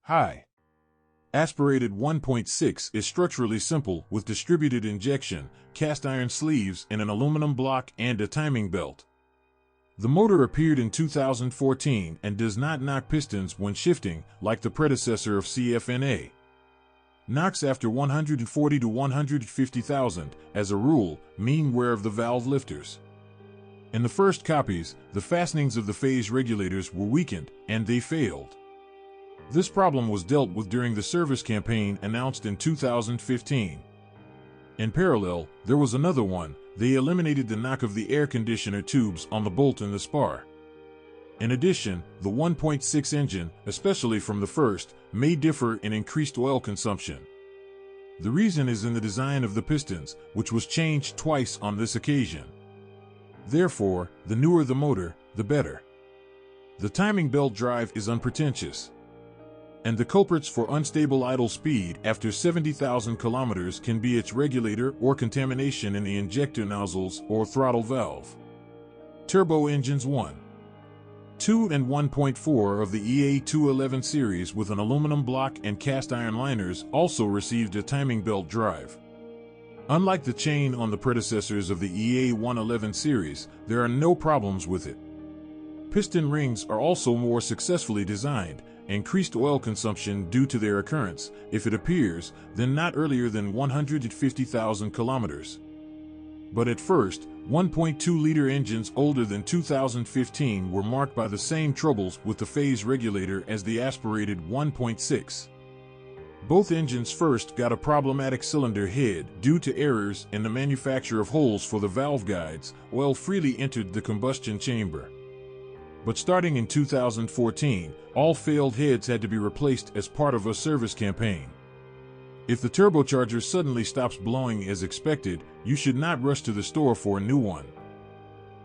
High. Aspirated 1.6 is structurally simple with distributed injection, cast iron sleeves and an aluminum block and a timing belt. The motor appeared in 2014 and does not knock pistons when shifting like the predecessor of CFNA. Knocks after 140 to 150,000, as a rule, mean wear of the valve lifters. In the first copies, the fastenings of the phase regulators were weakened and they failed. This problem was dealt with during the service campaign announced in 2015. In parallel, there was another one. They eliminated the knock of the air conditioner tubes on the bolt in the spar. In addition, the 1.6 engine, especially from the first, may differ in increased oil consumption. The reason is in the design of the pistons, which was changed twice on this occasion. Therefore, the newer the motor, the better. The timing belt drive is unpretentious. And the culprits for unstable idle speed after 70,000 kilometers can be its regulator or contamination in the injector nozzles or throttle valve. Turbo engines 1, 2 and 1.4 of the EA211 series with an aluminum block and cast iron liners also received a timing belt drive. Unlike the chain on the predecessors of the EA111 series, there are no problems with it. Piston rings are also more successfully designed. Increased oil consumption due to their occurrence, if it appears, then not earlier than 150,000 kilometers. But at first, 1.2-liter engines older than 2015 were marked by the same troubles with the phase regulator as the aspirated 1.6. Both engines first got a problematic cylinder head due to errors in the manufacture of holes for the valve guides. Oil freely entered the combustion chamber. But starting in 2014, all failed heads had to be replaced as part of a service campaign. If the turbocharger suddenly stops blowing as expected, you should not rush to the store for a new one.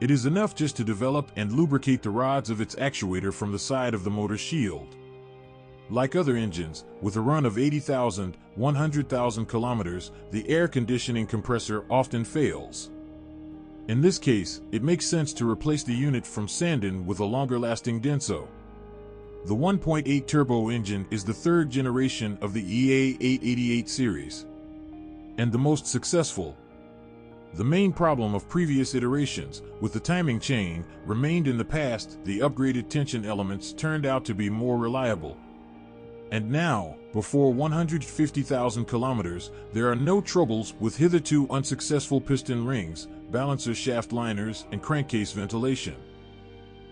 It is enough just to develop and lubricate the rods of its actuator from the side of the motor shield. Like other engines, with a run of 80,000, 100,000 kilometers, the air conditioning compressor often fails. In this case, it makes sense to replace the unit from Sandon with a longer-lasting Denso. The 1.8 turbo engine is the third generation of the EA888 series, and the most successful. The main problem of previous iterations, with the timing chain, remained in the past. The upgraded tension elements turned out to be more reliable. And now, before 150,000 kilometers, there are no troubles with hitherto unsuccessful piston rings, balancer shaft liners, and crankcase ventilation.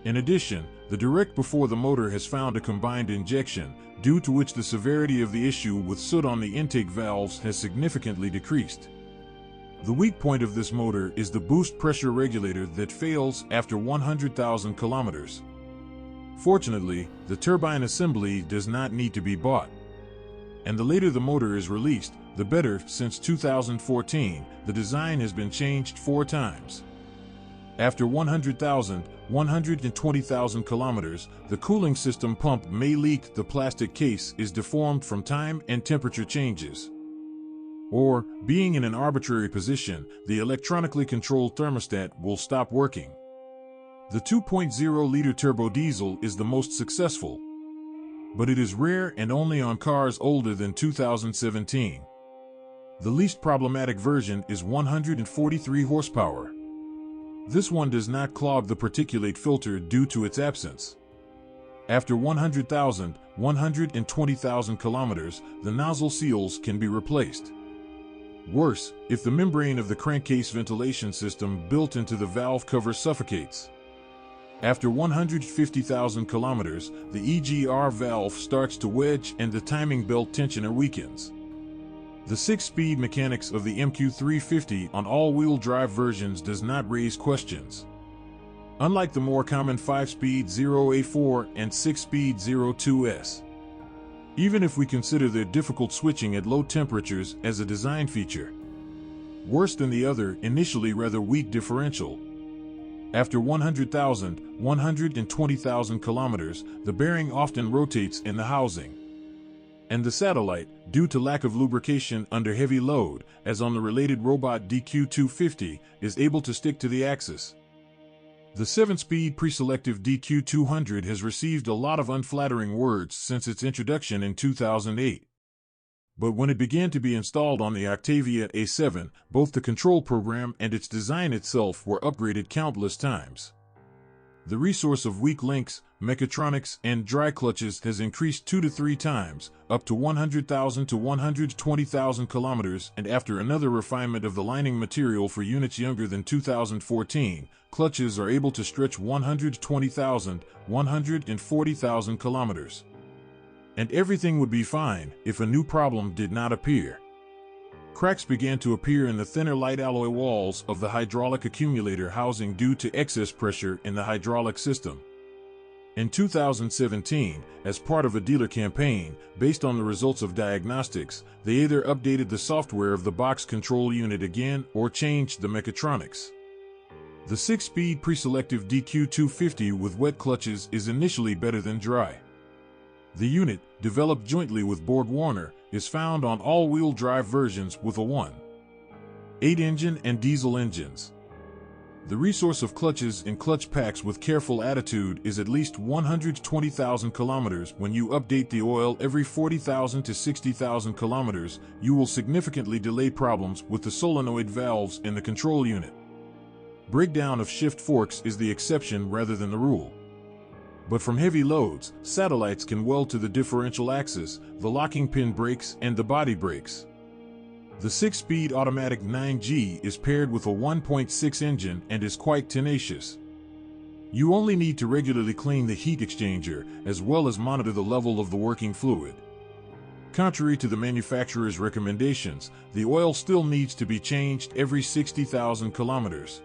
In addition, the direct before the motor has found a combined injection, due to which the severity of the issue with soot on the intake valves has significantly decreased. The weak point of this motor is the boost pressure regulator that fails after 100,000 kilometers. Fortunately, the turbine assembly does not need to be bought. And the later the motor is released, the better. Since 2014, the design has been changed 4 times. After 100,000, 120,000 kilometers, the cooling system pump may leak. The plastic case is deformed from time and temperature changes. Or, being in an arbitrary position, the electronically controlled thermostat will stop working. The 2.0-liter turbo diesel is the most successful, but it is rare and only on cars older than 2017. The least problematic version is 143 horsepower. This one does not clog the particulate filter due to its absence. After 100,000, 120,000 kilometers, the nozzle seals can be replaced. Worse, if the membrane of the crankcase ventilation system built into the valve cover suffocates. After 150,000 kilometers, the EGR valve starts to wedge and the timing belt tensioner weakens. The 6-speed mechanics of the MQ350 on all-wheel drive versions does not raise questions. Unlike the more common 5-speed 0A4 and 6-speed 02S. Even if we consider their difficult switching at low temperatures as a design feature. Worse than the other, initially rather weak differential. After 100,000, 120,000 kilometers, the bearing often rotates in the housing. And the satellite, due to lack of lubrication under heavy load, as on the related robot DQ250, is able to stick to the axis. The 7-speed pre-selective DQ200 has received a lot of unflattering words since its introduction in 2008. But when it began to be installed on the Octavia A7, both the control program and its design itself were upgraded countless times. The resource of weak links, mechatronics, and dry clutches has increased 2 to 3 times, up to 100,000 to 120,000 kilometers, and after another refinement of the lining material for units younger than 2014, clutches are able to stretch 120,000, 140,000 kilometers. And everything would be fine if a new problem did not appear. Cracks began to appear in the thinner light alloy walls of the hydraulic accumulator housing due to excess pressure in the hydraulic system. In 2017, as part of a dealer campaign, based on the results of diagnostics, they either updated the software of the box control unit again or changed the mechatronics. The 6-speed pre-selective DQ250 with wet clutches is initially better than dry. The unit, developed jointly with BorgWarner, is found on all-wheel drive versions with a 1.8 engine and diesel engines. The resource of clutches in clutch packs with careful attitude is at least 120,000 kilometers. When you update the oil every 40,000 to 60,000 kilometers, you will significantly delay problems with the solenoid valves in the control unit. Breakdown of shift forks is the exception rather than the rule. But from heavy loads, satellites can weld to the differential axis, the locking pin brakes, and the body brakes. The 6-speed automatic 9G is paired with a 1.6 engine and is quite tenacious. You only need to regularly clean the heat exchanger, as well as monitor the level of the working fluid. Contrary to the manufacturer's recommendations, the oil still needs to be changed every 60,000 kilometers.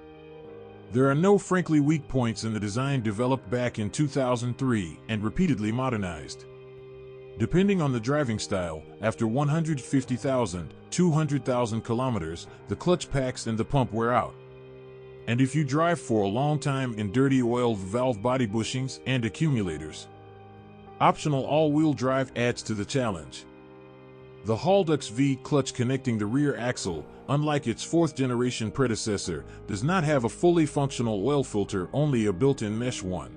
There are no frankly weak points in the design developed back in 2003 and repeatedly modernized. Depending on the driving style, after 150,000, 200,000 kilometers, the clutch packs and the pump wear out. And if you drive for a long time in dirty oiled valve body bushings and accumulators, optional all-wheel drive adds to the challenge. The Haldex V clutch connecting the rear axle, unlike its 4th-generation predecessor, does not have a fully functional oil filter, only a built-in mesh one.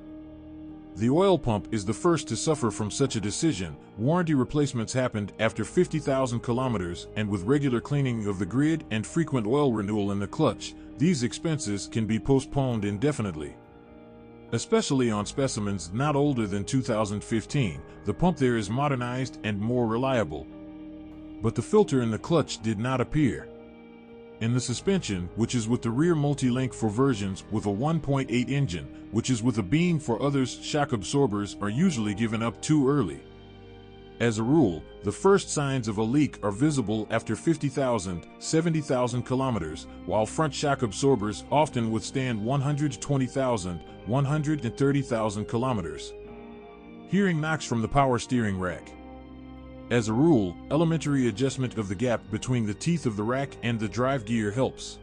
The oil pump is the first to suffer from such a decision. Warranty replacements happened after 50,000 kilometers, and with regular cleaning of the grid and frequent oil renewal in the clutch, these expenses can be postponed indefinitely. Especially on specimens not older than 2015, the pump there is modernized and more reliable. But the filter in the clutch did not appear. In the suspension, which is with the rear multi-link for versions with a 1.8 engine, which is with a beam for others, shock absorbers are usually given up too early. As a rule, the first signs of a leak are visible after 50,000, 70,000 kilometers, while front shock absorbers often withstand 120,000, 130,000 kilometers. Hearing knocks from the power steering rack. As a rule, elementary adjustment of the gap between the teeth of the rack and the drive gear helps.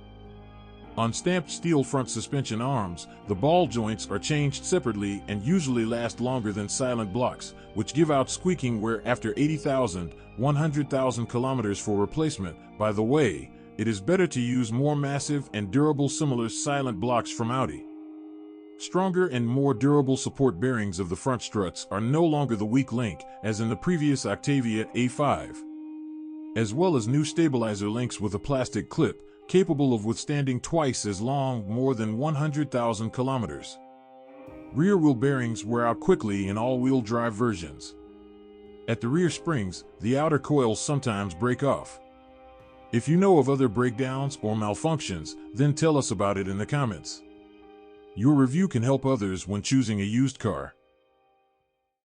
On stamped steel front suspension arms, the ball joints are changed separately and usually last longer than silent blocks, which give out squeaking wear after 80,000, 100,000 kilometers for replacement. By the way, it is better to use more massive and durable similar silent blocks from Audi. Stronger and more durable support bearings of the front struts are no longer the weak link, as in the previous Octavia A5, as well as new stabilizer links with a plastic clip, capable of withstanding twice as long, more than 100,000 kilometers. Rear wheel bearings wear out quickly in all-wheel drive versions. At the rear springs, the outer coils sometimes break off. If you know of other breakdowns or malfunctions, then tell us about it in the comments. Your review can help others when choosing a used car.